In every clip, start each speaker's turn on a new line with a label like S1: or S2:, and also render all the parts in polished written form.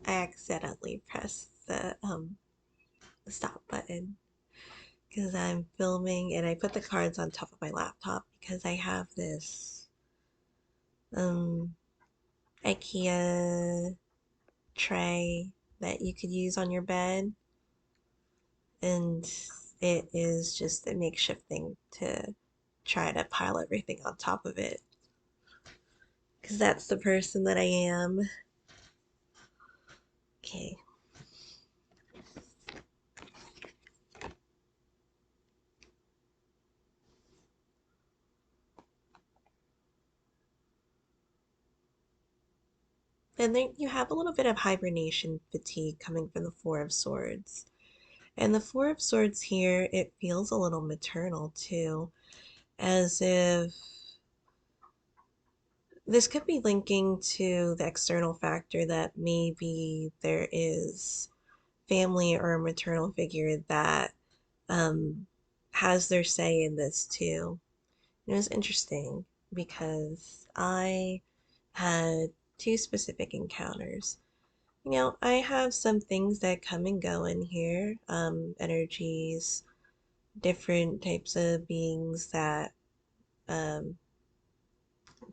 S1: I accidentally pressed the stop button because I'm filming and I put the cards on top of my laptop because I have this um IKEA tray that you could use on your bed, and it is just a makeshift thing to try to pile everything on top of it because that's the person that I am. Okay. And then you have a little bit of hibernation fatigue coming from the Four of Swords. And the Four of Swords here, it feels a little maternal too, as if this could be linking to the external factor that maybe there is family or a maternal figure that um, has their say in this too. It was interesting because I had two specific encounters. I have some things that come and go in here, energies, different types of beings that um,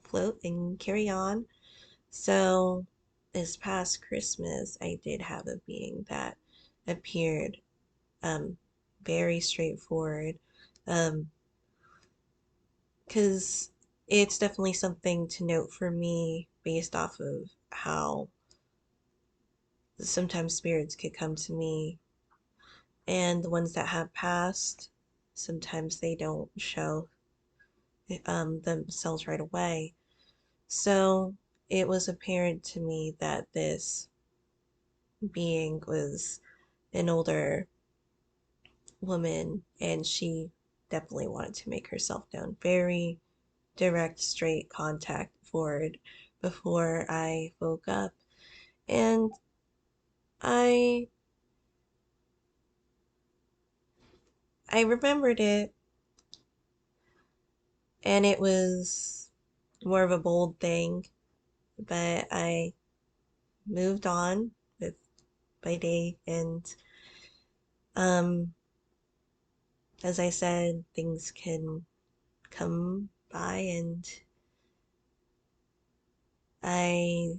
S1: float and carry on. So, this past Christmas, I did have a being that appeared um, very straightforward, um, because it's definitely something to note for me based off of how sometimes spirits could come to me, and the ones that have passed, sometimes they don't show themselves right away. So it was apparent to me that this being was an older woman, and she definitely wanted to make herself known. Very direct, straight contact forward before I woke up. And I I remembered it, and it was more of a bold thing, but I moved on with my day, and um as I said, things can come by, and I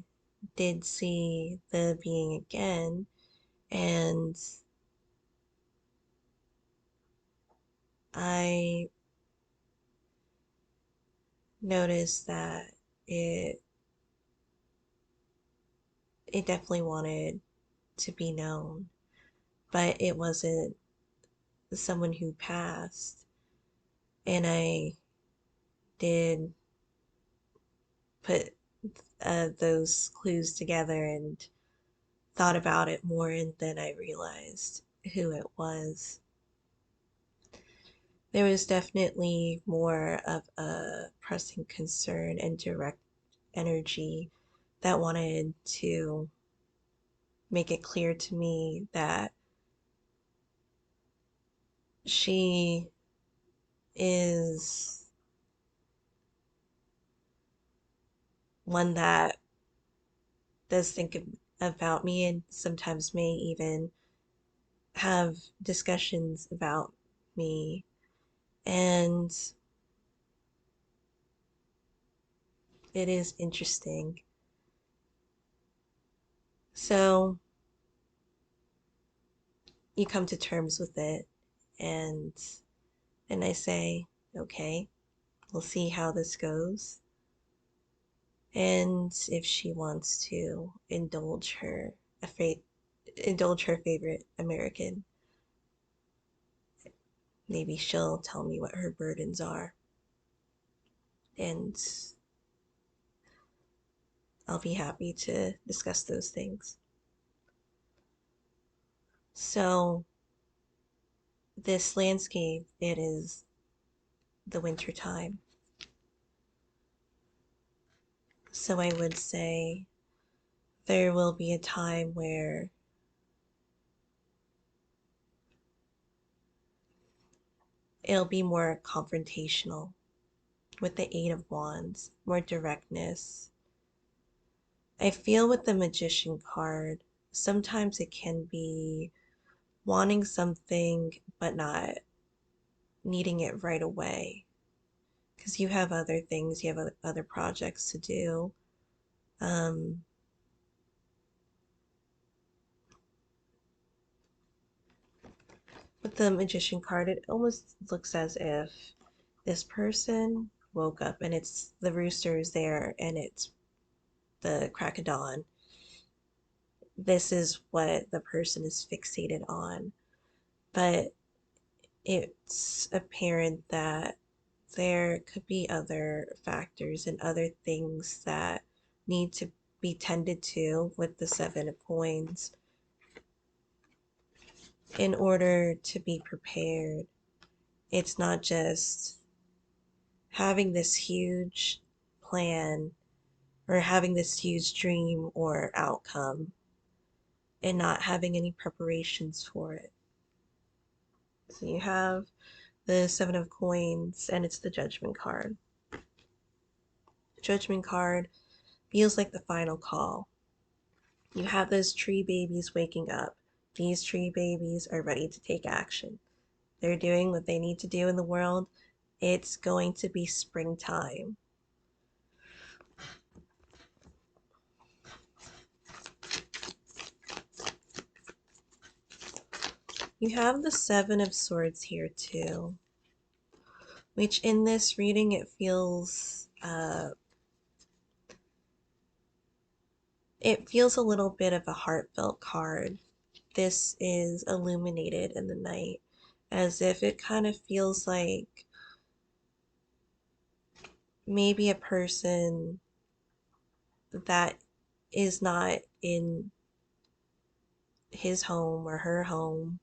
S1: did see the being again, and I noticed that it it definitely wanted to be known, but it wasn't someone who passed. And I did put those clues together and thought about it more, and then I realized who it was. There was definitely more of a pressing concern and direct energy that wanted to make it clear to me that she is one that does think about me, and sometimes may even have discussions about me. And it is interesting. So you come to terms with it, and I say, okay, we'll see how this goes. And if she wants to indulge her favorite American, maybe she'll tell me what her burdens are, and I'll be happy to discuss those things. So this landscape, it is the winter time. So I would say there will be a time where it'll be more confrontational with the Eight of Wands, more directness. I feel with the Magician card, sometimes it can be wanting something but not needing it right away because you have other things, you have other projects to do. Um, with the Magician card, it almost looks as if this person woke up and it's the rooster is there and it's the crack of dawn. This is what the person is fixated on. But it's apparent that there could be other factors and other things that need to be tended to with the Seven of Coins in order to be prepared. It's not just having this huge plan or having this huge dream or outcome and not having any preparations for it. So you have the Seven of Coins and it's the Judgment card. The Judgment card feels like the final call. You have those tree babies waking up. These tree babies are ready to take action. They're doing what they need to do in the world. It's going to be springtime. You have the Seven of Swords here too, which in this reading it feels a little bit of a heartfelt card. This is illuminated in the night, as if it kind of feels like maybe a person that is not in his home or her home,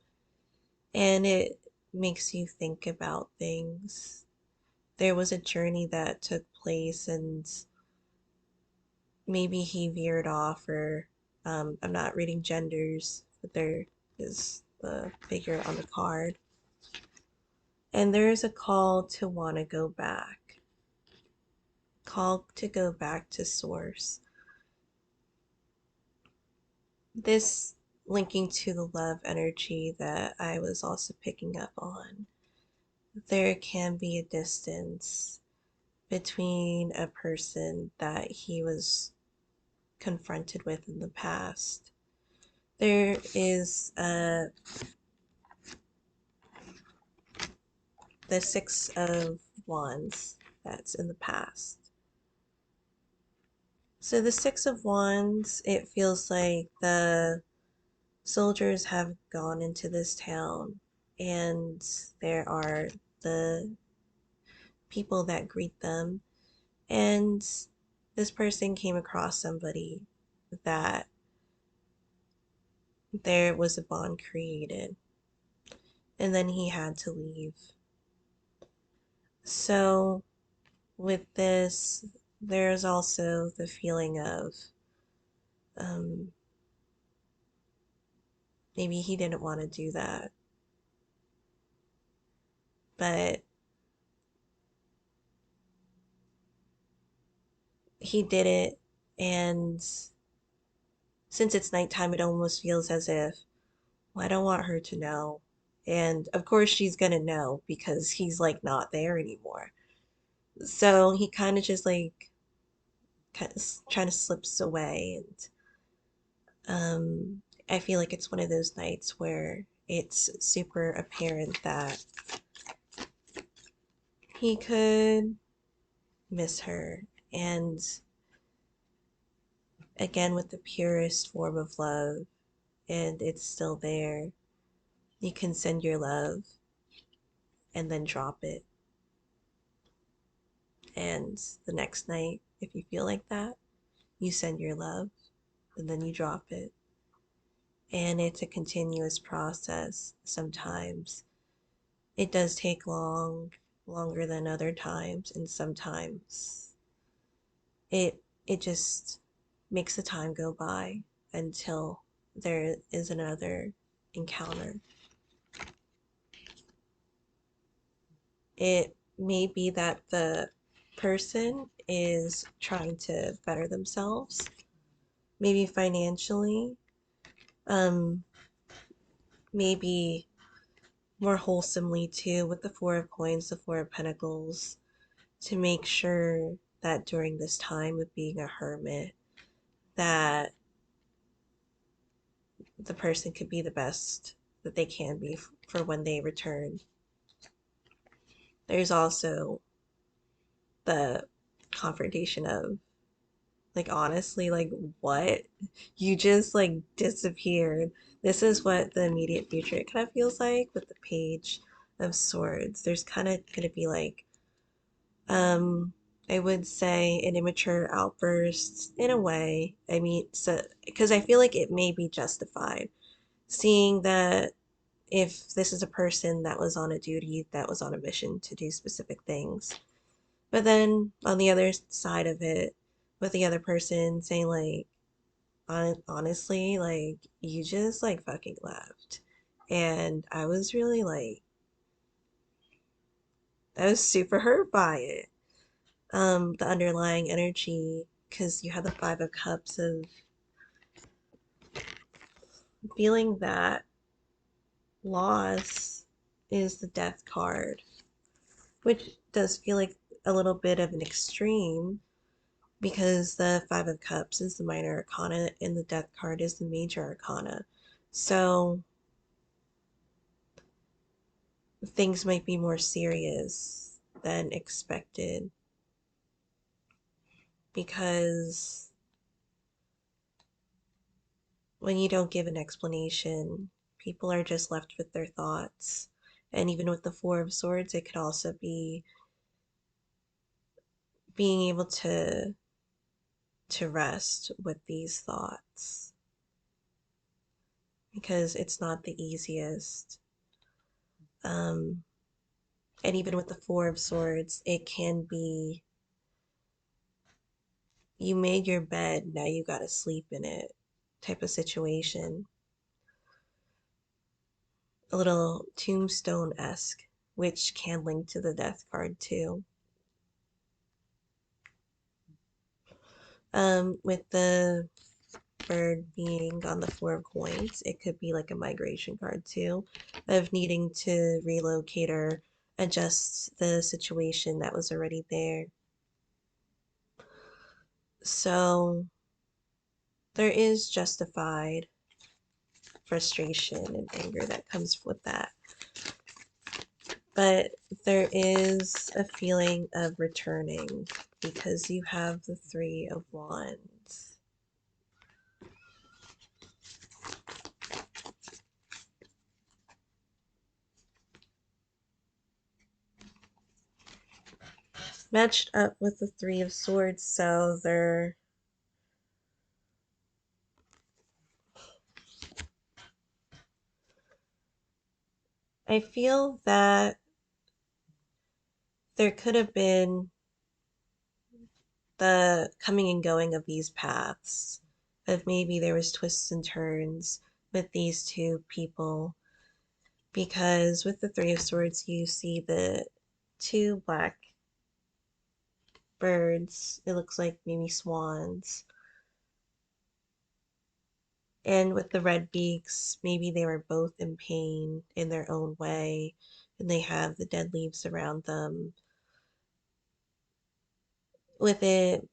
S1: and it makes you think about things. There was a journey that took place, and maybe he veered off, or I'm not reading genders, but there is the figure on the card. And there is a call to want to go back, call to go back to source. This linking to the love energy that I was also picking up on. There can be a distance between a person that he was confronted with in the past. There is the Six of Wands that's in the past. So the Six of Wands, it feels like the soldiers have gone into this town and there are the people that greet them, and this person came across somebody that there was a bond created, and then he had to leave. So with this, there's also the feeling of um, maybe he didn't want to do that, but he did it, and since it's nighttime, it almost feels as if, well, I don't want her to know. And of course, she's gonna know because he's like not there anymore. So he kind of just like kind of trying to slips away, and I feel like it's one of those nights where it's super apparent that he could miss her. And again, with the purest form of love, and it's still there, you can send your love and then drop it. And the next night, if you feel like that, you send your love and then you drop it. And it's a continuous process. Sometimes it does take longer than other times, and sometimes it just makes the time go by until there is another encounter. It may be that the person is trying to better themselves, maybe financially, Um, Maybe more wholesomely too with the Four of Coins, the Four of Pentacles, to make sure that during this time of being a hermit, that the person could be the best that they can be for when they return. There's also the confrontation of, like, honestly, like, what? You just, like, disappeared. This is what the immediate future kind of feels like with the Page of Swords. There's kind of going to be, like, um, I would say an immature outburst in a way. I mean, so, because I feel like it may be justified, seeing that if this is a person that was on a duty, that was on a mission to do specific things. But then on the other side of it, with the other person saying, like, honestly, like, you just, like, fucking left. And I was super hurt by it. The underlying energy, because you have the Five of Cups of feeling that loss is the Death card, which does feel like a little bit of an extreme because the Five of Cups is the minor arcana and the Death card is the major arcana. So things might be more serious than expected because when you don't give an explanation, people are just left with their thoughts. And even with the Four of Swords, it could also be being able to rest with these thoughts because it's not the easiest. Um, and even with the Four of Swords, it can be you made your bed, now you gotta sleep in it type of situation. A little tombstone-esque, which can link to the Death card too. With the bird being on the Four of Coins, it could be like a migration card too, of needing to relocate or adjust the situation that was already there. So there is justified frustration and anger that comes with that. But there is a feeling of returning because you have the Three of Wands. Matched up with the Three of Swords, so I feel that there could have been the coming and going of these paths, of maybe there was twists and turns with these two people, because with the Three of Swords you see the two black birds, it looks like maybe swans, and with the red beaks maybe they were both in pain in their own way, and they have the dead leaves around them, with it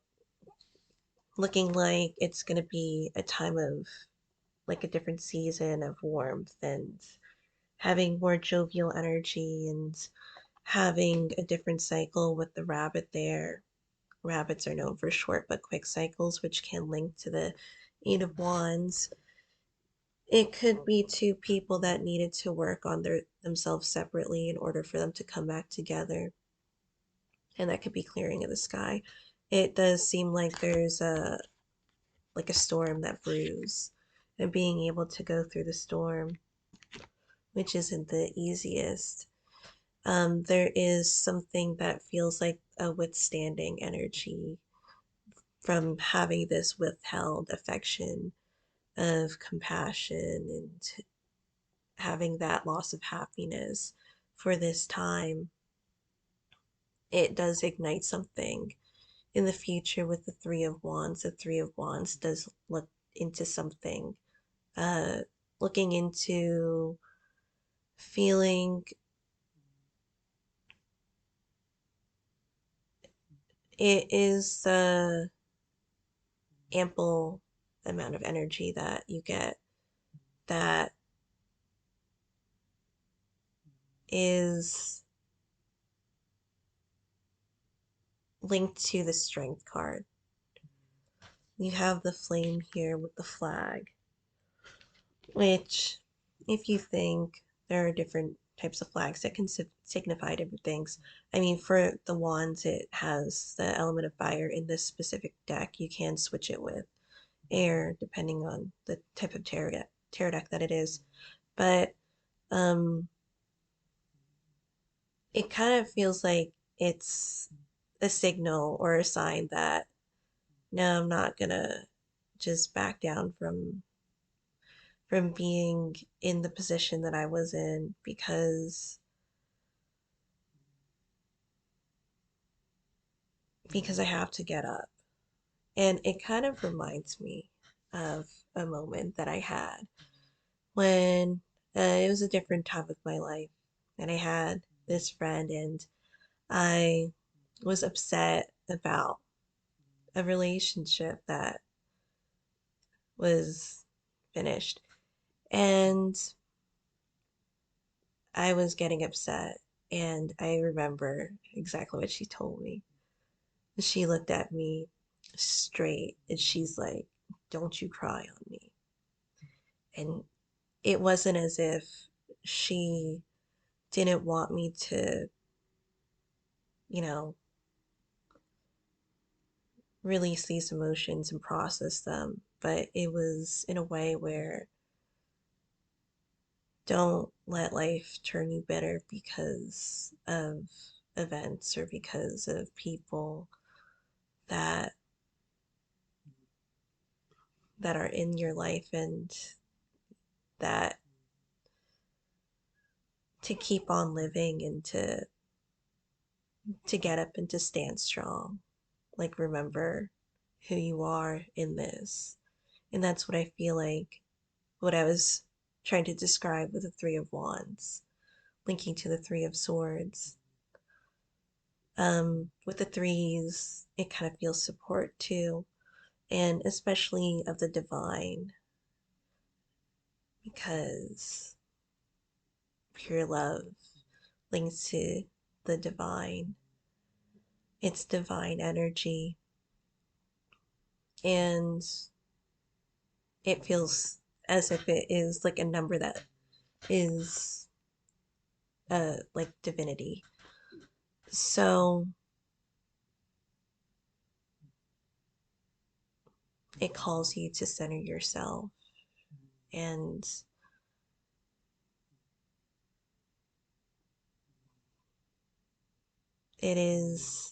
S1: looking like it's going to be a time of, like, a different season of warmth and having more jovial energy and having a different cycle with the rabbit there. Rabbits are known for short but quick cycles, which can link to the Eight of Wands. It could be two people that needed to work on themselves separately in order for them to come back together, and that could be clearing of the sky. It does seem like there's a storm that brews, and being able to go through the storm, which isn't the easiest. There is something that feels like a withstanding energy from having this withheld affection of compassion and having that loss of happiness for this time. It does ignite something in the future with the Three of Wands. The Three of Wands does look into something uh, looking into feeling it is ample amount of energy that you get that is linked to the strength card. You have the flame here with the flag, which, if you think there are different types of flags that can signify different things. I mean, for the wands, it has the element of fire. In this specific deck, you can switch it with air depending on the type of tarot deck that it is. But um, it kind of feels like it's a signal or a sign that no, I'm not gonna just back down from being in the position that I was in because I have to get up. And it kind of reminds me of a moment that I had when it was a different time of my life. And I had this friend, and I was upset about a relationship that was finished. And I was getting upset. And I remember exactly what she told me. She looked at me straight and she's like, "Don't you cry on me." And it wasn't as if she didn't want me to, you know, release these emotions and process them, but it was in a way where don't let life turn you bitter because of events or because of people that that are in your life, and that to keep on living and to get up and to stand strong. Like, remember who you are in this. And that's what I feel like what I was trying to describe with the Three of Wands, linking to the Three of Swords. With the threes, it kind of feels support too, and especially of the divine, because pure love links to the divine. It's divine energy, and it feels as if it is like a number that is like divinity. So it calls you to center yourself, and it is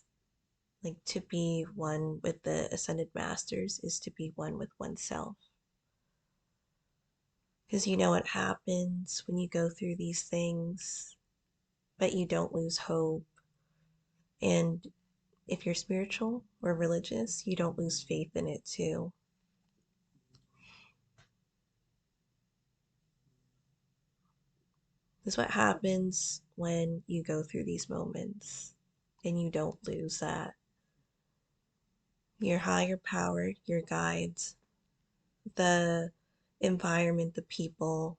S1: like to be one with the ascended masters is to be one with oneself. Because you know what happens when you go through these things, but you don't lose hope. And if you're spiritual or religious, you don't lose faith in it too. This is what happens when you go through these moments and you don't lose that. Your higher power, your guides, the environment, the people,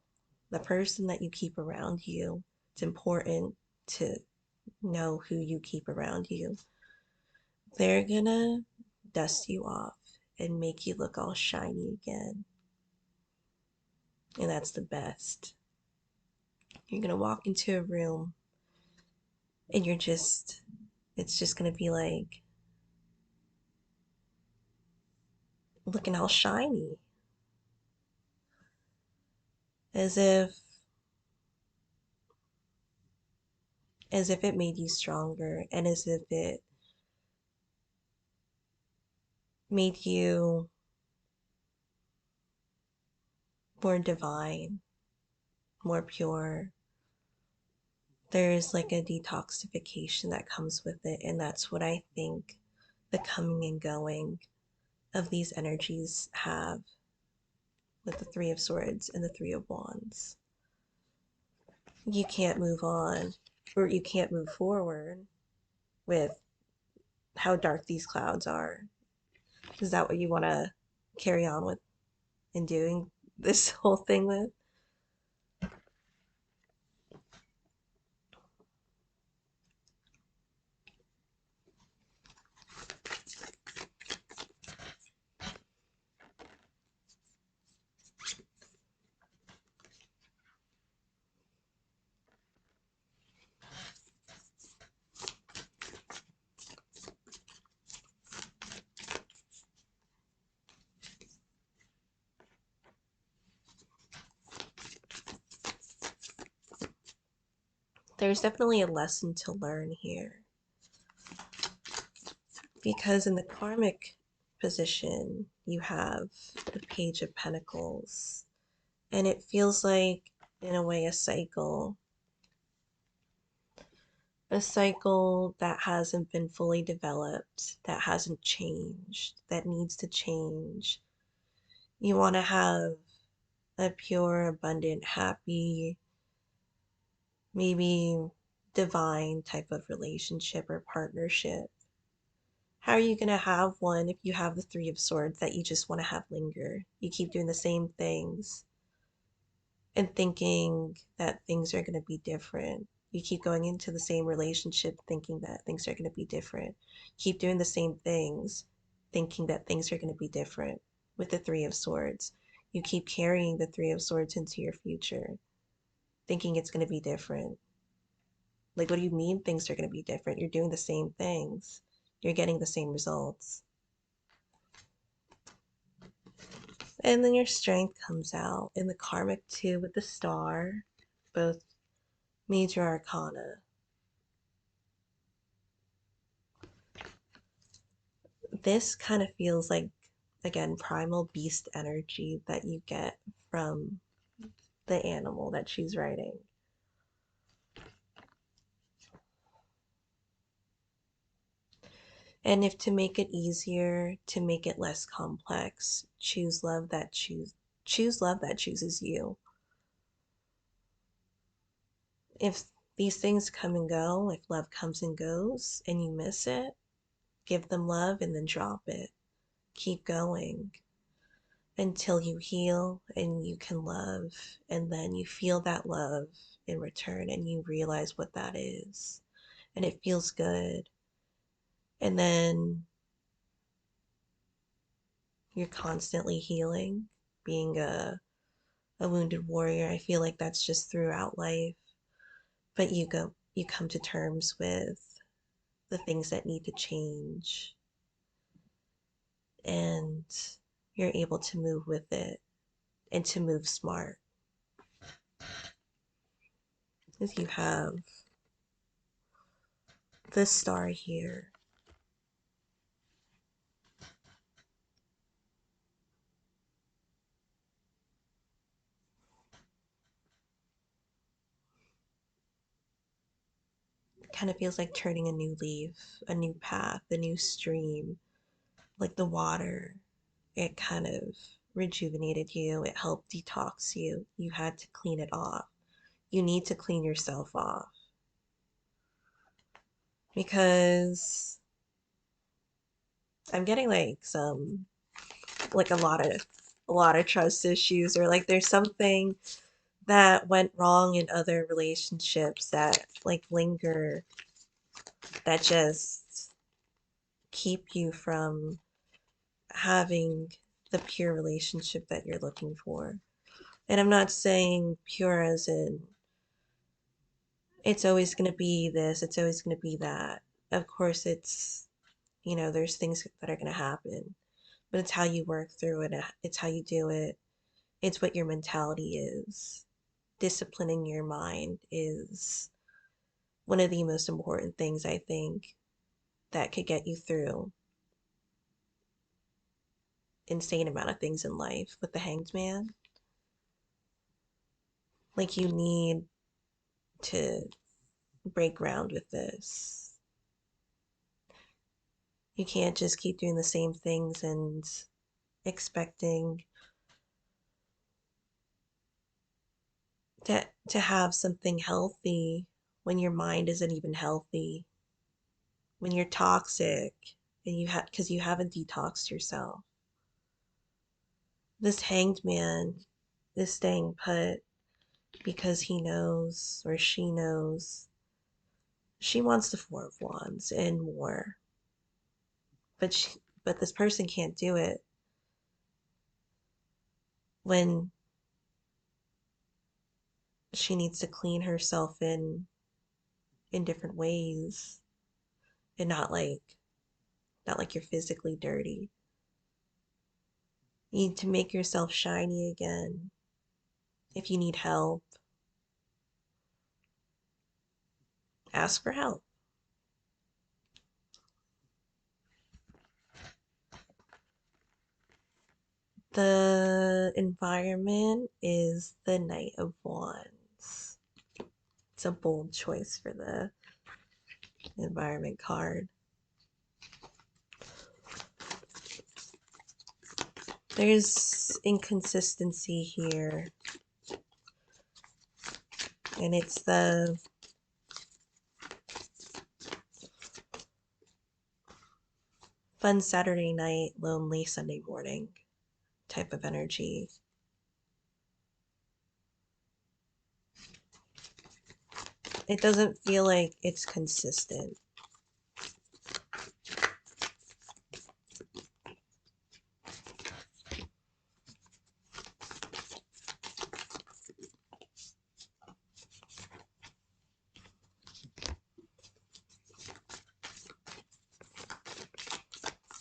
S1: the person that you keep around you. It's important to know who you keep around you. They're gonna dust you off and make you look all shiny again. And that's the best. You're gonna walk into a room and it's just gonna be like looking all shiny, as if it made you stronger, and as if it made you more divine, more pure. There's like a detoxification that comes with it, and that's what I think the coming and going of these energies have. with the Three of Swords and the Three of Wands. You can't move on, or you can't move forward with how dark these clouds are. Is that what you want to carry on with and doing this whole thing with? There's definitely a lesson to learn here because in the karmic position, you have the Page of Pentacles, and it feels like, in a way, a cycle that hasn't been fully developed, that hasn't changed, that needs to change. You want to have a pure, abundant, happy, maybe divine type of relationship or partnership. How are you going to have one if you have the Three of Swords that you just want to have linger? You keep doing the same things and thinking that things are going to be different. You keep going into the same relationship thinking that things are going to be different. Keep doing the same things thinking that things are going to be different with the Three of Swords. You keep carrying the Three of Swords into your future thinking it's going to be different. Like, what do you mean things are going to be different? You're doing the same things, you're getting the same results. And then your strength comes out in the karmic too with the star, both major arcana. This kind of feels like, again, primal beast energy that you get from the animal that she's riding. And if to make it easier, to make it less complex, choose love that chooses you. If these things come and go, if love comes and goes and you miss it, give them love and then drop it. Keep going until you heal and you can love, and then you feel that love in return and you realize what that is, and it feels good. And then you're constantly healing, being a wounded warrior. I feel like that's just throughout life, but you come to terms with the things that need to change, and you're able to move with it and to move smart. If you have this star here, it kind of feels like turning a new leaf, a new path, a new stream, like the water. It kind of rejuvenated you, it helped detox you. You had to clean it off. You need to clean yourself off because I'm getting like a lot of trust issues, or like there's something that went wrong in other relationships that like linger, that just keep you from having the pure relationship that you're looking for. And I'm not saying pure as in it's always going to be this, it's always going to be that. Of course, there's things that are going to happen, but it's how you work through it, it's how you do it, it's what your mentality is. Disciplining your mind is one of the most important things, I think, that could get you through insane amount of things in life. With the Hanged Man, like, you need to break ground with this. You can't just keep doing the same things and expecting to have something healthy when your mind isn't even healthy, when you're toxic and you have because you haven't detoxed yourself. This hanged man is staying put because he knows or she knows she wants the Four of Wands and more, but this person can't do it when she needs to clean herself in different ways and not like you're physically dirty. You need to make yourself shiny again. If you need help, ask for help. The environment is the Knight of Wands. It's a bold choice for the environment card. There's inconsistency here, and it's the fun Saturday night, lonely Sunday morning type of energy. It doesn't feel like it's consistent.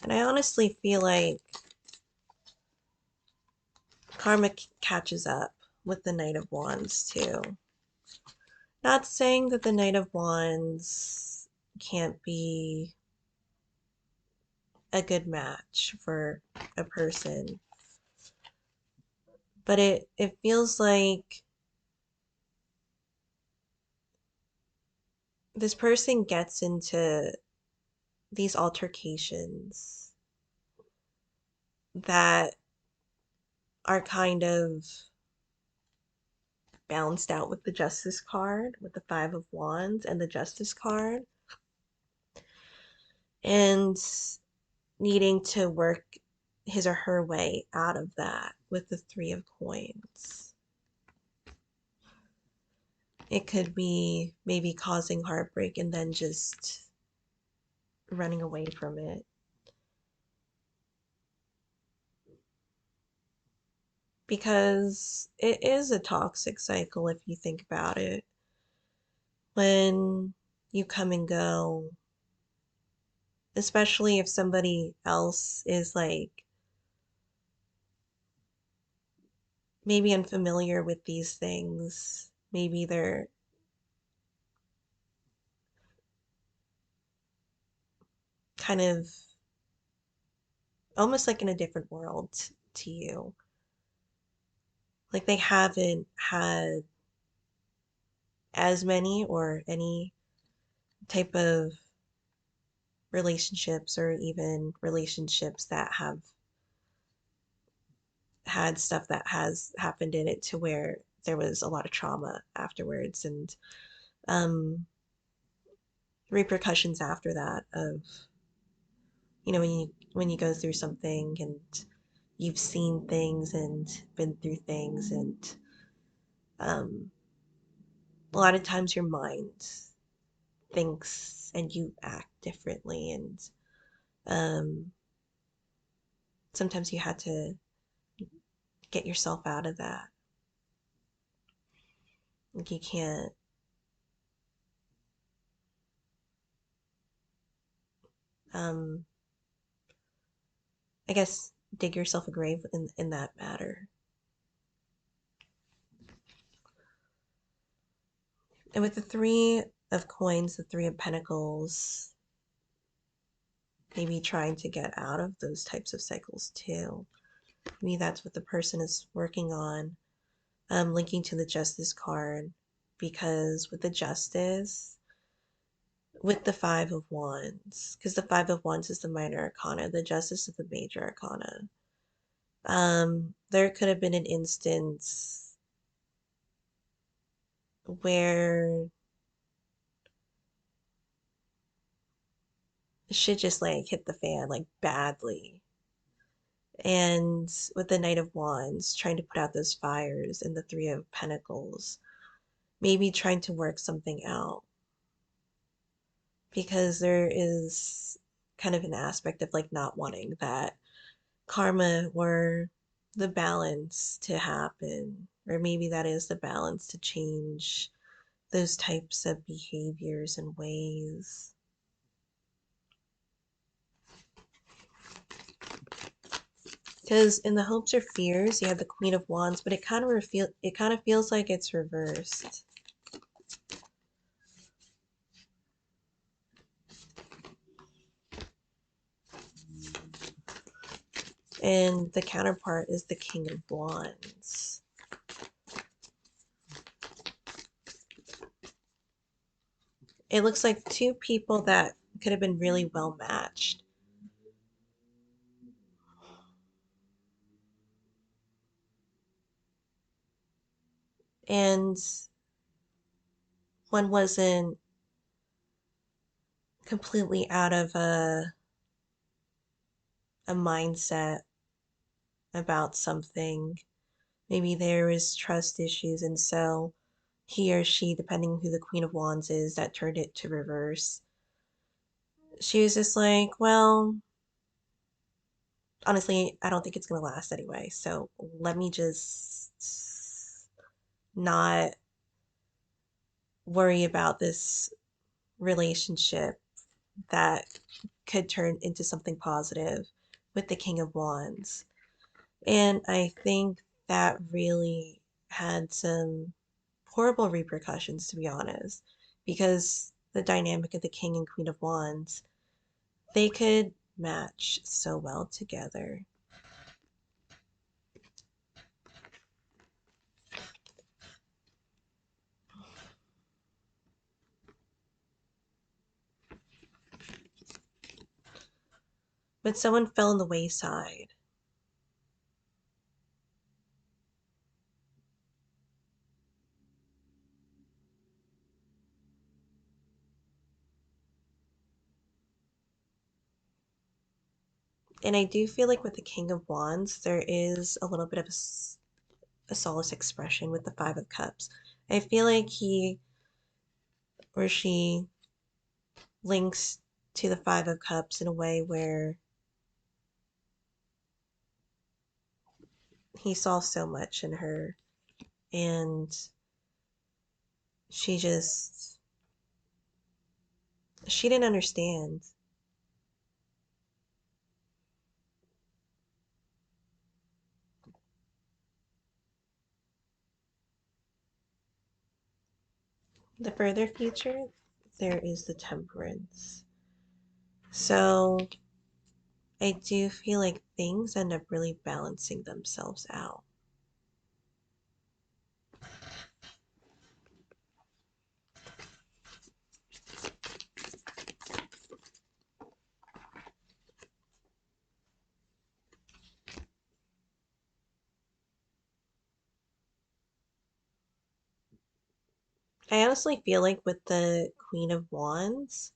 S1: And I honestly feel like karma catches up with the Knight of Wands too. Not saying that the Knight of Wands can't be a good match for a person, but it feels like this person gets into these altercations that are kind of balanced out with the Justice card, with the Five of Wands and the Justice card, and needing to work his or her way out of that with the Three of Coins. It could be maybe causing heartbreak and then just running away from it. Because it is a toxic cycle if you think about it. When you come and go, especially if somebody else is like maybe unfamiliar with these things, maybe they're kind of almost like in a different world to you. Like they haven't had as many or any type of relationships or even relationships that have had stuff that has happened in it to where there was a lot of trauma afterwards and um, repercussions after that of when you go through something and you've seen things and been through things and um, a lot of times your mind thinks and you act differently and um, sometimes you had to get yourself out of that. Like you can't um, I guess dig yourself a grave in that matter. And with the Three of Coins, the Three of Pentacles, maybe trying to get out of those types of cycles too. Maybe that's what the person is working on, linking to the Justice card, because with the Justice, with the Five of Wands, because the Five of Wands is the minor arcana, the Justice is the major arcana. There could have been an instance where shit just like hit the fan like badly. And with the Knight of Wands trying to put out those fires and the Three of Pentacles, maybe trying to work something out because there is kind of an aspect of like not wanting that karma or the balance to happen, or maybe that is the balance to change those types of behaviors and ways. Because in the hopes or fears, you have the Queen of Wands, but it kind of feels like it's reversed. And the counterpart is the King of Wands. It looks like two people that could have been really well matched. And one wasn't completely out of a mindset about something. Maybe there was trust issues, and so he or she, depending who the Queen of Wands is, that turned it to reverse. She was just like, well, honestly, I don't think it's going to last anyway. So let me just not worry about this relationship that could turn into something positive with the King of Wands. And I think that really had some horrible repercussions, to be honest, because the dynamic of the King and Queen of Wands, they could match so well together. But someone fell on the wayside. And I do feel like with the King of Wands, there is a little bit of a solace expression with the Five of Cups. I feel like he or she links to the Five of Cups in a way where he saw so much in her and she just, she didn't understand. The further future, there is the Temperance. So I do feel like things end up really balancing themselves out. I honestly feel like with the Queen of Wands,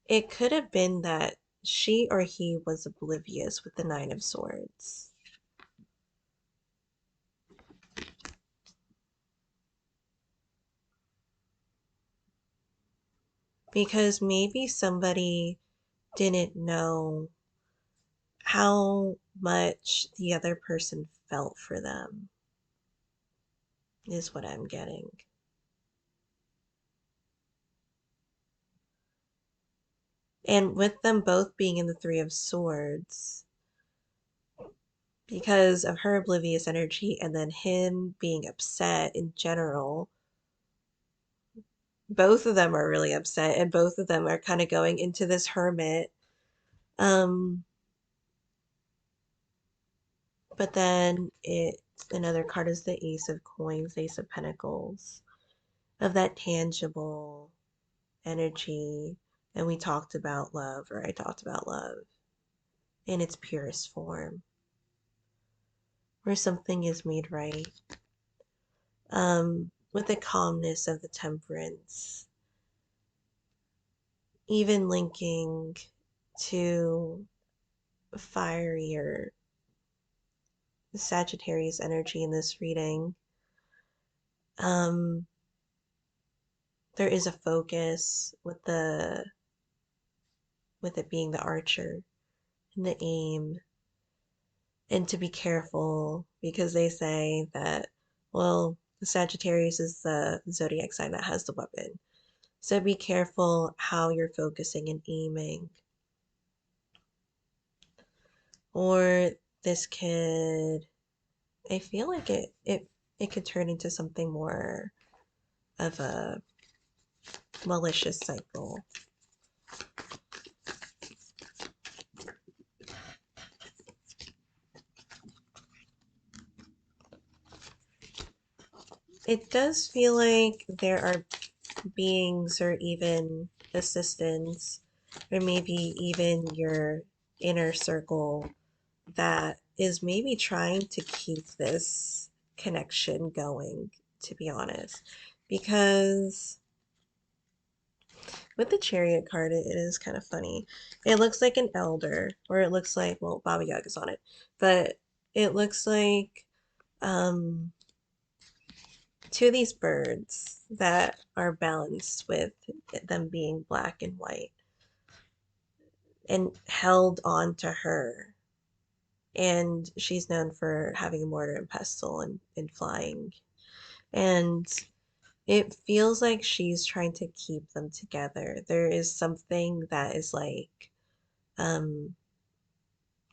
S1: it could have been that she or he was oblivious with the Nine of Swords. Because maybe somebody didn't know how much the other person felt for them, is what I'm getting. And with them both being in the Three of Swords, because of her oblivious energy and then him being upset in general, both of them are really upset and both of them are kind of going into this hermit. Um, but then another card is the Ace of Coins, Ace of Pentacles, of that tangible energy. And we talked about love, or I talked about love in its purest form. where something is made right. With the calmness of the temperance, even linking to fiery Sagittarius energy in this reading. Um, there is a focus with it being the archer and the aim, and to be careful because they say that, well, the Sagittarius is the zodiac sign that has the weapon. So be careful how you're focusing and aiming. Or this could, I feel like it could turn into something more of a malicious cycle. It does feel like there are beings or even assistants, or maybe even your inner circle that is maybe trying to keep this connection going, to be honest. Because with the chariot card, it is kind of funny. It looks like an elder, or it looks like, well, Baba Yaga's on it, but it looks like um, two of these birds that are balanced with them being black and white and held on to her. And she's known for having a mortar and pestle and flying. And it feels like she's trying to keep them together. There is something that is like, um,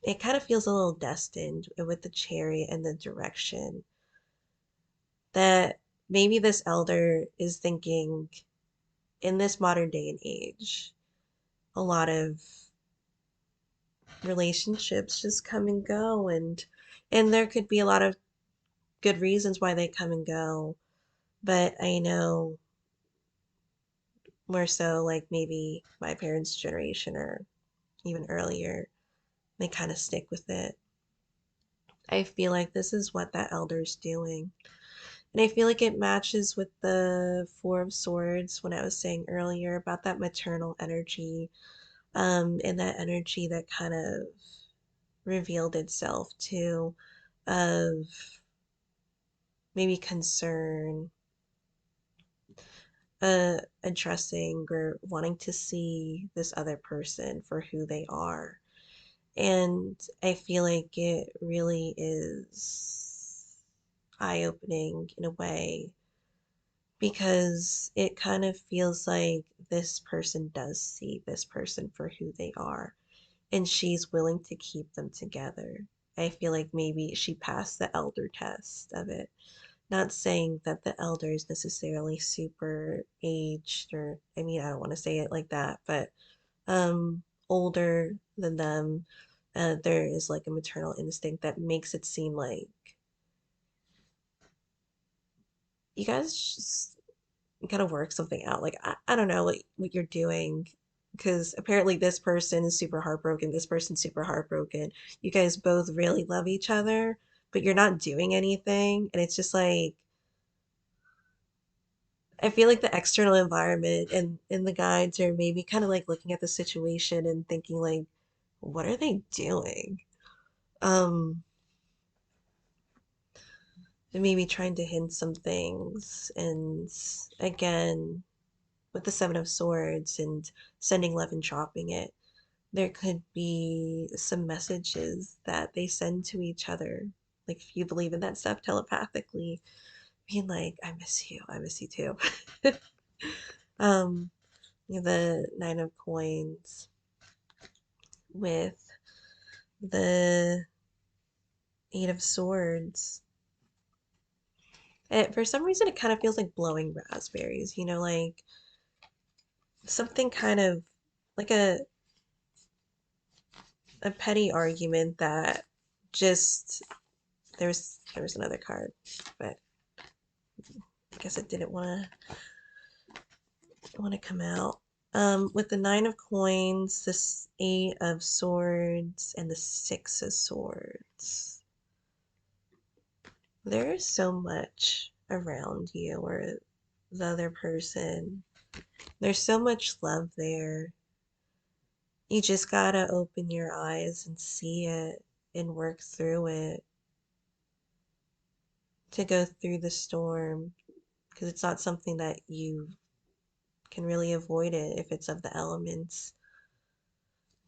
S1: it kind of feels a little destined with the chariot and the direction that maybe this elder is thinking in this modern day and age, a lot of relationships just come and go, and there could be a lot of good reasons why they come and go, but I know more so like maybe my parents' generation or even earlier, they kind of stick with it. I feel like this is what that elder's doing. And I feel like it matches with the Four of Swords when I was saying earlier about that maternal energy, and that energy that kind of revealed itself too, of maybe concern, addressing or wanting to see this other person for who they are. And I feel like it really is eye opening in a way because it kind of feels like this person does see this person for who they are and she's willing to keep them together. I feel like maybe she passed the elder test of it. Not saying that the elder is necessarily super aged, or I mean, I don't want to say it like that, but older than them. There is like a maternal instinct that makes it seem like you guys just gotta work something out. Like, I don't know what you're doing because apparently this person is super heartbroken, this person's super heartbroken. You guys both really love each other, but you're not doing anything. And it's just like, I feel like the external environment and the guides are maybe kind of like looking at the situation and thinking like, what are they doing? Um, and maybe trying to hint some things. And again, with the Seven of Swords and sending love and dropping it, there could be some messages that they send to each other. Like if you believe in that stuff telepathically, being like, I miss you too. um, the Nine of Coins with the Eight of Swords. For some reason, it kind of feels like blowing raspberries, like something kind of like a petty argument that just there was another card, but I guess it didn't want to come out. With the Nine of Coins, this Eight of Swords, and the Six of Swords. there is so much around you or the other person. There's so much love there. You just gotta open your eyes and see it and work through it to go through the storm because it's not something that you can really avoid it if it's of the elements.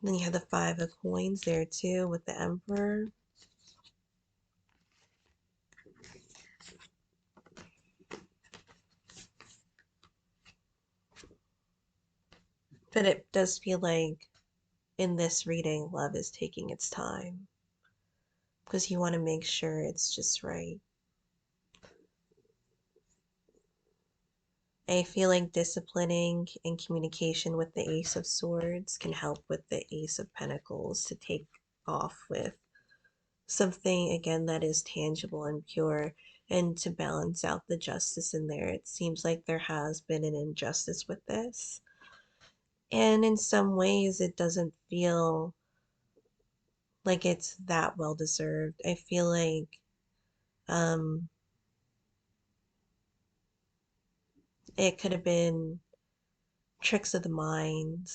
S1: And then you have the Five of Coins there too with the Emperor. But it does feel like in this reading, love is taking its time because you want to make sure it's just right. I feel like disciplining and communication with the Ace of Swords can help with the Ace of Pentacles to take off with something again that is tangible and pure and to balance out the justice in there. It seems like there has been an injustice with this. And in some ways, it doesn't feel like it's that well deserved. I feel like um, it could have been tricks of the mind,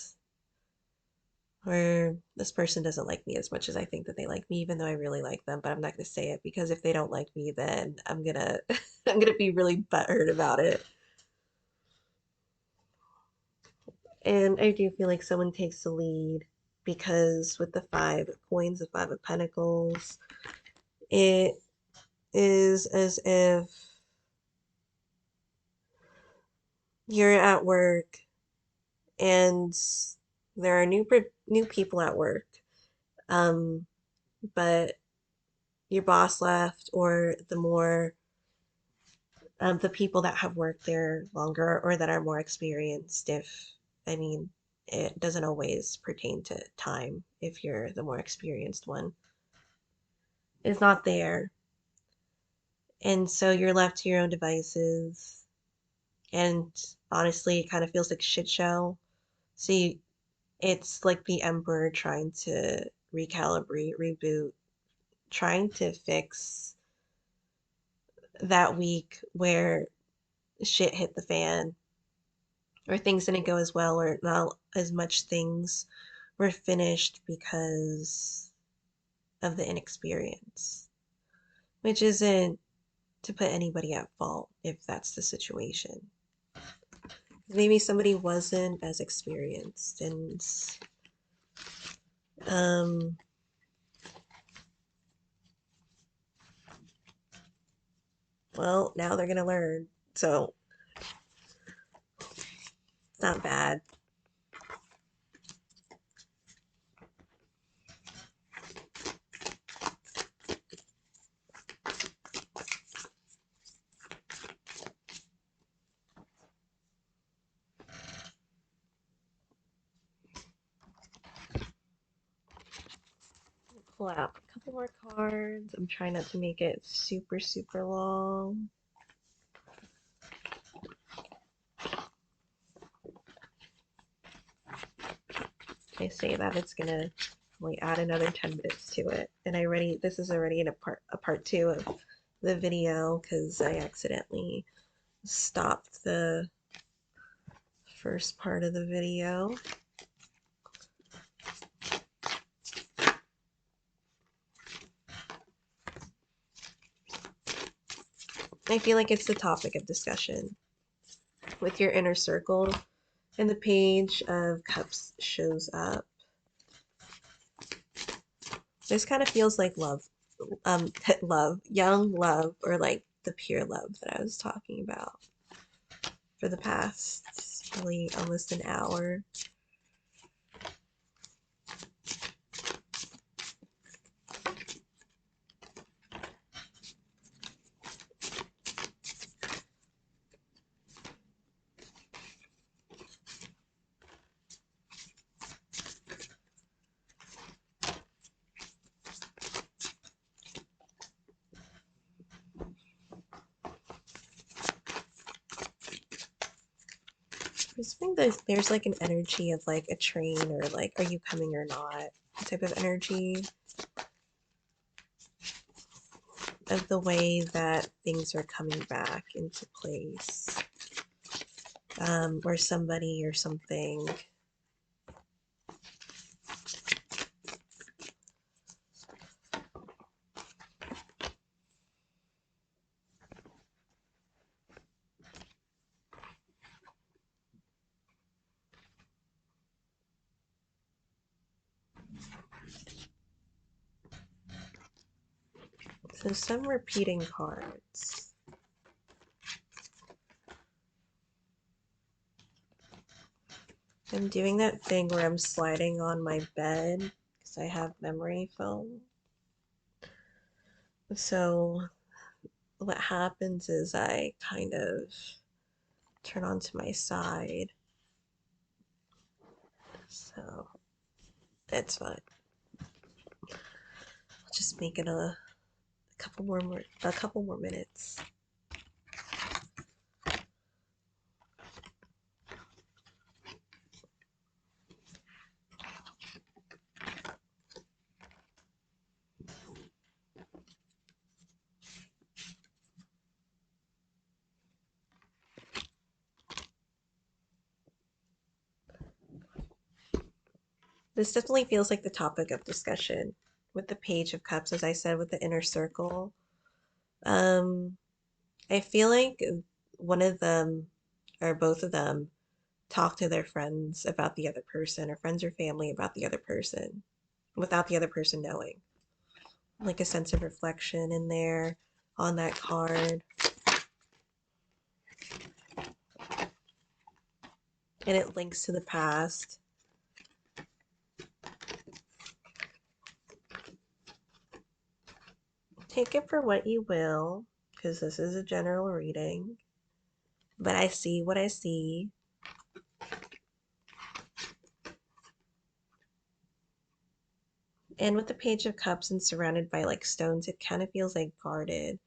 S1: or this person doesn't like me as much as I think that they like me, even though I really like them, but I'm not gonna say it because if they don't like me, then I'm gonna I'm gonna be really butthurt about it. And I do feel like someone takes the lead because with the Five of Coins, the Five of Pentacles, it is as if you're at work and there are new people at work, um, but your boss left, or the people that have worked there longer or that are more experienced. If I mean, it doesn't always pertain to time. If you're the more experienced one, is not there, and so you're left to your own devices. And honestly, it kind of feels like shit show. See, it's like the Emperor trying to recalibrate, reboot, trying to fix that week where shit hit the fan, or things didn't go as well, or not as much things were finished because of the inexperience, which isn't to put anybody at fault if that's the situation. Maybe somebody wasn't as experienced and um well, now they're gonna learn. So it's not bad. Pull out a couple more cards. I'm trying not to make it super, super long. I say that it's gonna only add another 10 minutes to it. And this is already in a part two of the video because I accidentally stopped the first part of the video. I feel like it's the topic of discussion with your inner circle, and the Page of Cups shows up. This kind of feels like love, love, young love, or like the pure love that I was talking about for the past probably almost an hour. I just think there's like an energy of like a train, or like, are you coming or not type of energy. of the way that things are coming back into place, or somebody or something. So some repeating cards. I'm doing that thing where I'm sliding on my bed because I have memory foam. So what happens is I kind of turn onto my side. So it's fine. I'll just make it a couple more minutes. This definitely feels like the topic of discussion with the Page of Cups, as I said, with the inner circle. Um, I feel like one of them or both of them talk to their friends about the other person, or friends or family about the other person, without the other person knowing. Like a sense of reflection in there on that card. And it links to the past. Take it for what you will, because this is a general reading. But I see what I see. And with the Page of Cups and surrounded by like stones, it kind of feels like guarded.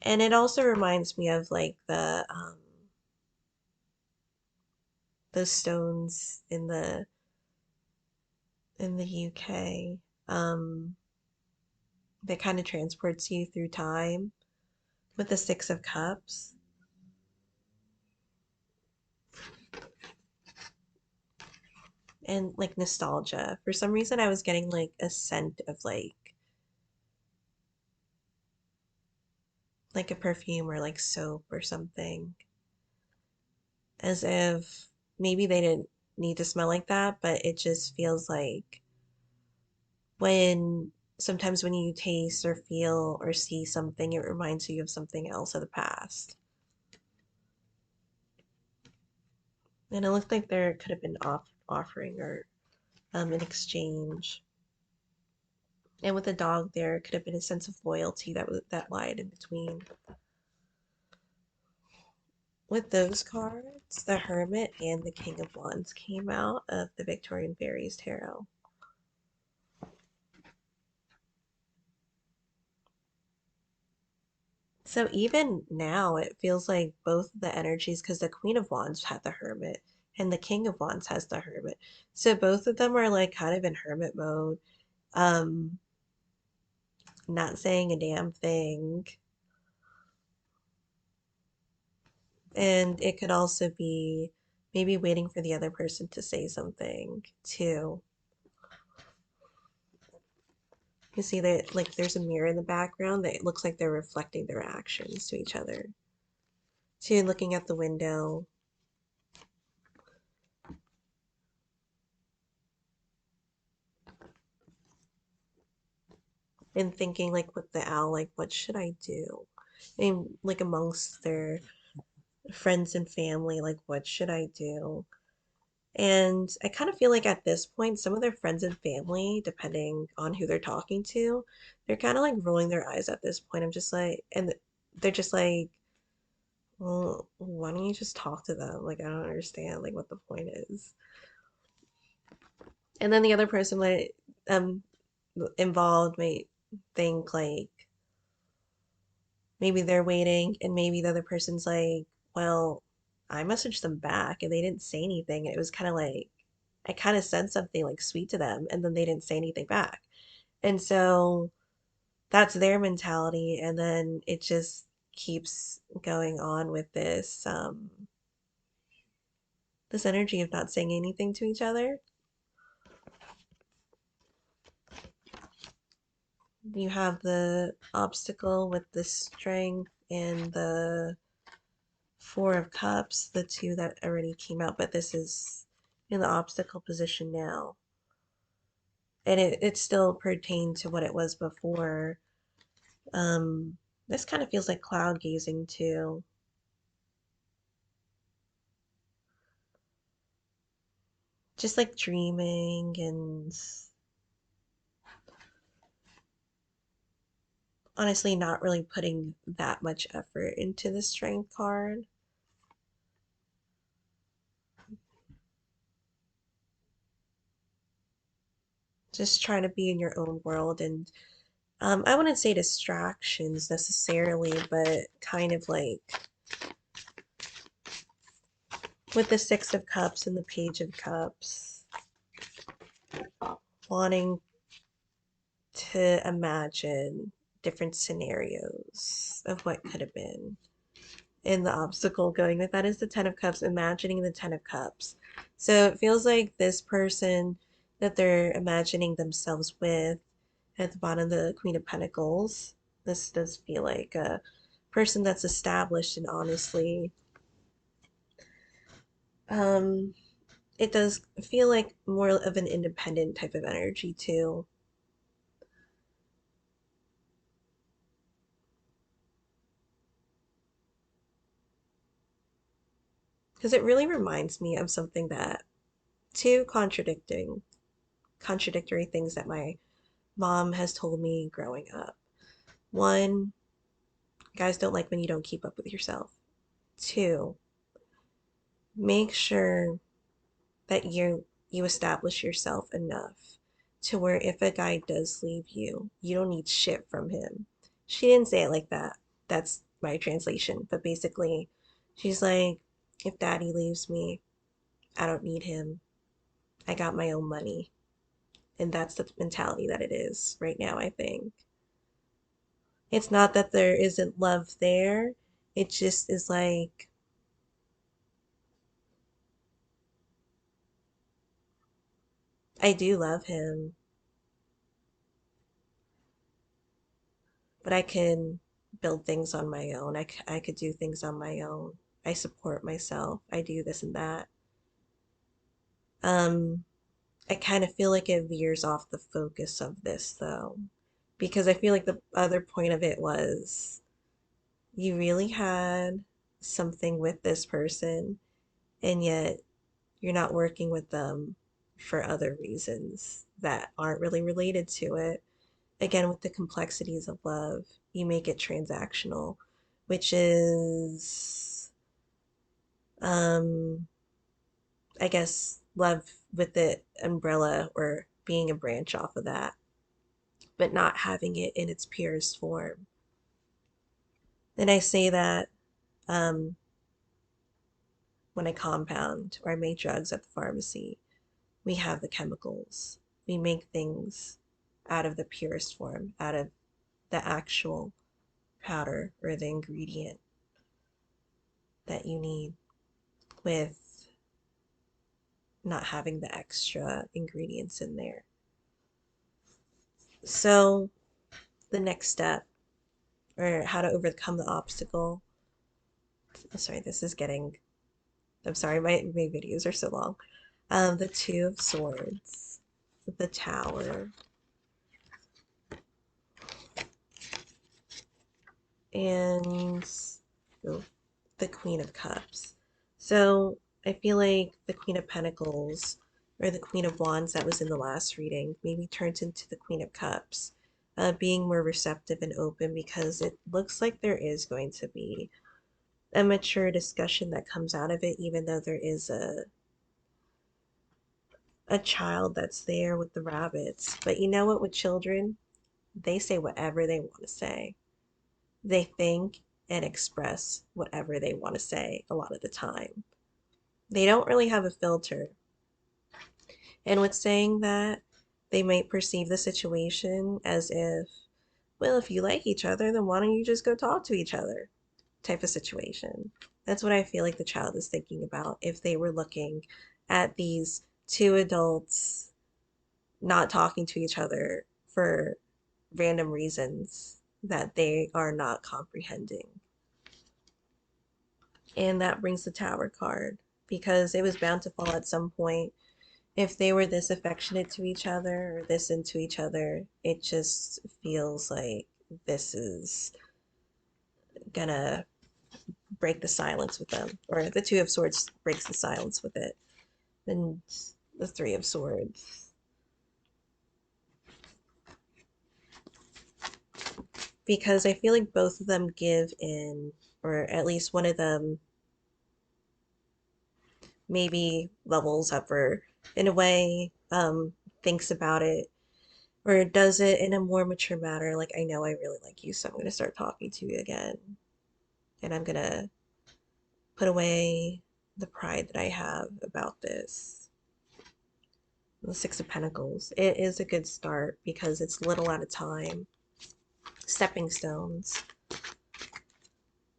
S1: And it also reminds me of like the those stones in the UK, um, that kind of transports you through time with the Six of Cups. And like nostalgia. For some reason, I was getting like a scent of like a perfume or like soap or something, as if maybe they didn't need to smell like that, but it just feels like when sometimes when you taste or feel or see something, it reminds you of something else of the past. And it looked like there could have been offering or an exchange. And with the dog, there could have been a sense of loyalty that lied in between. With those cards, the Hermit and the King of Wands came out of the Victorian Fairies Tarot. So even now, it feels like both the energies, because the Queen of Wands had the Hermit and the King of Wands has the Hermit. So both of them are like kind of in hermit mode, um, not saying a damn thing. And it could also be maybe waiting for the other person to say something too. You see that like there's a mirror in the background that looks like they're reflecting their actions to each other. So you're looking at the window and thinking like with the owl, like what should I do? And like amongst their friends and family, like what should I do? And I kind of feel like at this point, some of their friends and family, depending on who they're talking to, they're kind of like rolling their eyes at this point. I'm just like, and they're just like, well, why don't you just talk to them? Like, I don't understand like what the point is. And then the other person might involved might think like maybe they're waiting and maybe the other person's like, well, I messaged them back and they didn't say anything. And it was kind of like I kind of said something like sweet to them and then they didn't say anything back. And so that's their mentality, and then it just keeps going on with this energy of not saying anything to each other. You have the obstacle with the strength and the Four of Cups, the two that already came out, but this is in the obstacle position now. And it still pertained to what it was before. Um, this kind of feels like cloud gazing too. Just like dreaming and honestly not really putting that much effort into the strength card. Just trying to be in your own world and I wouldn't say distractions necessarily, but kind of like with the Six of Cups and the Page of Cups, wanting to imagine different scenarios of what could have been. And the obstacle going with that is the Ten of Cups, imagining the Ten of Cups. So it feels like this person that they're imagining themselves with at the bottom, the Queen of Pentacles. This does feel like a person that's established and honestly, um, it does feel like more of an independent type of energy too. Because it really reminds me of something that two contradictory things that my mom has told me growing up. One, guys don't like when you don't keep up with yourself. Two, make sure that you establish yourself enough to where if a guy does leave you, you don't need shit from him. She didn't say it like that. That's my translation. But basically, she's like, if daddy leaves me, I don't need him. I got my own money. And that's the mentality that it is right now, I think. It's not that there isn't love there. It just is like, I do love him, but I can build things on my own. I could do things on my own. I support myself. I do this and that. Um, I kind of feel like it veers off the focus of this though, because I feel like the other point of it was you really had something with this person, and yet you're not working with them for other reasons that aren't really related to it. Again, with the complexities of love, you make it transactional, which is, um, I guess, love with the umbrella or being a branch off of that, but not having it in its purest form. And I say that um, when I compound or I make drugs at the pharmacy, we have the chemicals. We make things out of the purest form, out of the actual powder or the ingredient that you need with not having the extra ingredients in there. So, the next step, or how to overcome the obstacle. Oh, sorry, this is getting. I'm sorry, my videos are so long. The Two of Swords, the Tower, and oh, the Queen of Cups. So I feel like the Queen of Pentacles or the Queen of Wands that was in the last reading maybe turns into the Queen of Cups, being more receptive and open because it looks like there is going to be a mature discussion that comes out of it, even though there is a child that's there with the rabbits. But you know what, with children, they say whatever they want to say. They think and express whatever they want to say a lot of the time. They don't really have a filter. And with saying that, they might perceive the situation as if, well, if you like each other, then why don't you just go talk to each other? Type of situation. That's what I feel like the child is thinking about if they were looking at these two adults not talking to each other for random reasons that they are not comprehending. And that brings the Tower card because it was bound to fall at some point. If they were this affectionate to each other or this into each other, it just feels like this is gonna break the silence with them, or the Two of Swords breaks the silence with it. And the Three of Swords, because I feel like both of them give in, or at least one of them maybe levels up, or in a way thinks about it, or does it in a more mature manner. Like, I know I really like you, so I'm going to start talking to you again, and I'm going to put away the pride that I have about this. The Six of Pentacles, it is a good start because it's little at a time, stepping stones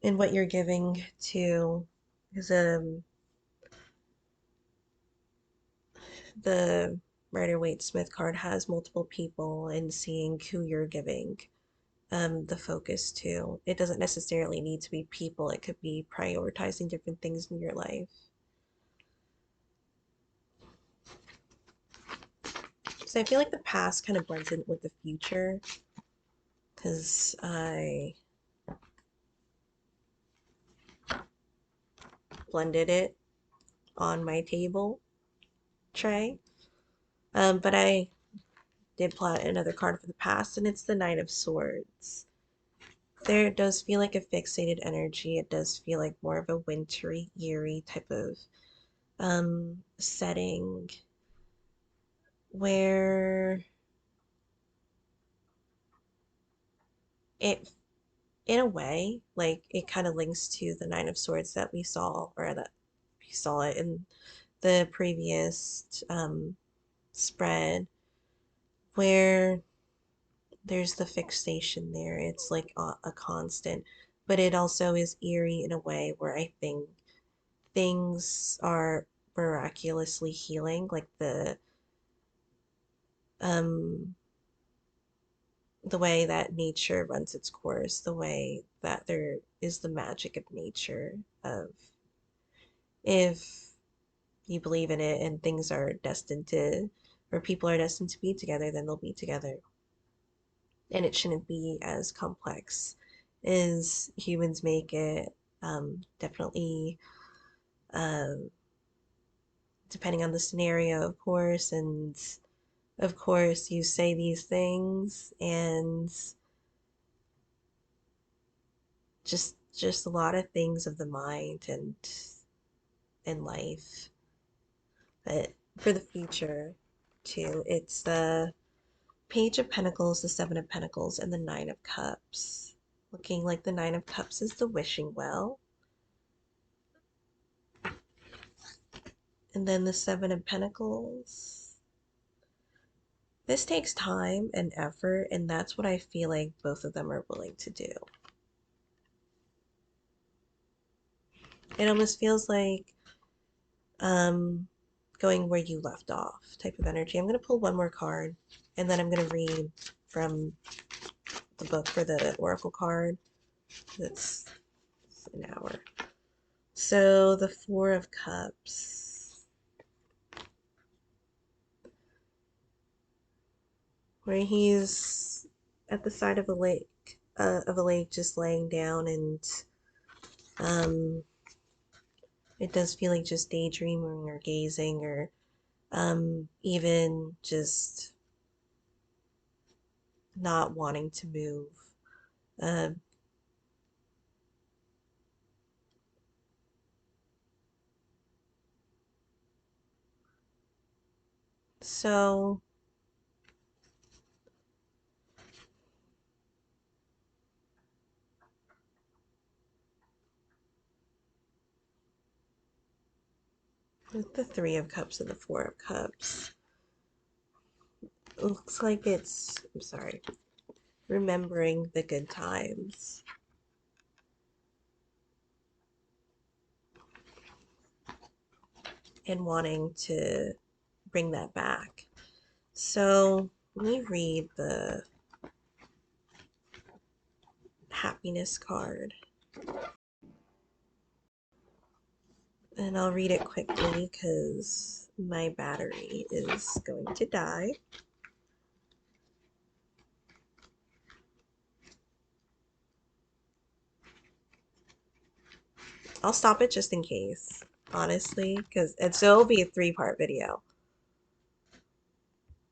S1: in what you're giving to, because the Rider-Waite-Smith card has multiple people, and seeing who you're giving the focus to. It doesn't necessarily need to be people, it could be prioritizing different things in your life. So I feel like the past kind of blends in with the future because I blended it on my table tray. But I did pull out another card for the past, and it's the Knight of Swords. There does feel like a fixated energy. It does feel like more of a wintry, eerie type of setting where it, in a way, like it kind of links to the Nine of Swords that we saw, or that we saw it in the previous spread, where there's the fixation there. It's like a constant, but it also is eerie in a way where I think things are miraculously healing, like um the way that nature runs its course, the way that there is the magic of nature, of if you believe in it and things are destined to, or people are destined to be together, then they'll be together. And it shouldn't be as complex as humans make it. Definitely, um, depending on the scenario, of course, and of course, you say these things, and just a lot of things of the mind and in life. But for the future, too, it's the Page of Pentacles, the Seven of Pentacles, and the Nine of Cups. Looking like the Nine of Cups is the wishing well. And then the Seven of Pentacles. This takes time and effort, and that's what I feel like both of them are willing to do. It almost feels like um, going where you left off type of energy. I'm going to pull one more card, and then I'm going to read from the book for the Oracle card. That's an hour. So the Four of Cups, where he's at the side of a lake, just laying down, and um, it does feel like just daydreaming or gazing, or even just not wanting to move. Uh, so with the Three of Cups and the Four of Cups, it looks like it's, I'm sorry, remembering the good times and wanting to bring that back. So let me read the happiness card. And I'll read it quickly because my battery is going to die. I'll stop it just in case, honestly, because it'll be a 3-part video.